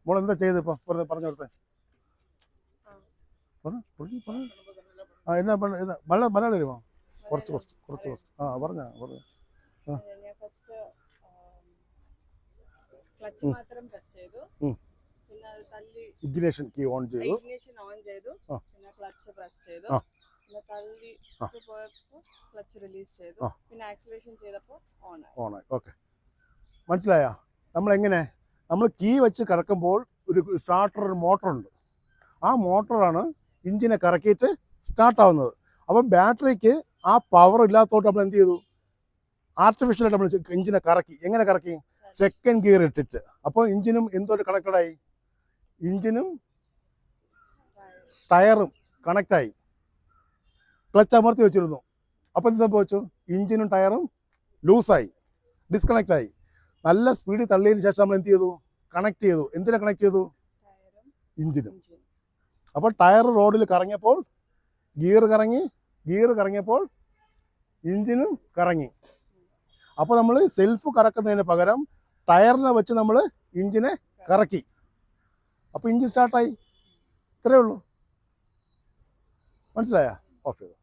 മോൾ എന്താ ചെയ്ത് ഇപ്പോൾ പറഞ്ഞു കൊടുത്തേ ആ എന്നാ മലയാളം വരുമോ കുറച്ച് പറഞ്ഞോ ഇഗ്നിഷൻ കീ ഓൺ ചെയ്തു പിന്നെ ക്ലച്ച് പ്രസ് ചെയ്തു പിന്നെ തള്ളി പോയപ്പോൾ ക്ലച്ച് റിലീസ് ചെയ്തു പിന്നെ ആക്സിലറേഷൻ ചെയ്തപ്പോൾ ഓണായി ഓക്കെ മനസ്സിലായോ നമ്മൾ കീ വെച്ച് കറക്കുമ്പോൾ ഒരു ഒരു മോട്ടറുണ്ട് ആ മോട്ടറാണ് എഞ്ചിനെ കറക്കിയിട്ട് സ്റ്റാർട്ടാവുന്നത് അപ്പം ബാറ്ററിക്ക് ആ പവർ ഇല്ലാത്തതുകൊണ്ട് നമ്മൾ എന്ത് ചെയ്തു ആർട്ടിഫിഷ്യലായിട്ട് നമ്മൾ എഞ്ചിനെ എങ്ങനെ കറക്കി സെക്കൻഡ് ഗിയർ ഇട്ടിട്ട് അപ്പോൾ എഞ്ചിനും എന്തോട്ട് കണക്റ്റഡായി എഞ്ചിനും ടയറും കണക്റ്റായി ക്ലച്ച് അമർത്തി വെച്ചിരുന്നു അപ്പോൾ എന്ത് സംഭവിച്ചു എഞ്ചിനും ടയറും ലൂസായി ഡിസ്കണക്റ്റായി നല്ല സ്പീഡിൽ തള്ളിയതിന് ശേഷം നമ്മൾ എന്ത് ചെയ്തു കണക്ട് ചെയ്തു എന്തിനാ കണക്ട് ചെയ്തു എഞ്ചിനും അപ്പോൾ ടയർ റോഡിൽ കറങ്ങിയപ്പോൾ ഗിയർ കറങ്ങിയപ്പോൾ എഞ്ചിനും കറങ്ങി അപ്പോൾ നമ്മൾ സെൽഫ് കറക്കുന്നതിന് പകരം ടയറിനെ വെച്ച് നമ്മൾ എഞ്ചിനെ കറക്കി അപ്പോൾ എഞ്ചിൻ സ്റ്റാർട്ടായി ഇത്രയേ ഉള്ളൂ മനസ്സിലായോ ഓഫ് ചെയ്തു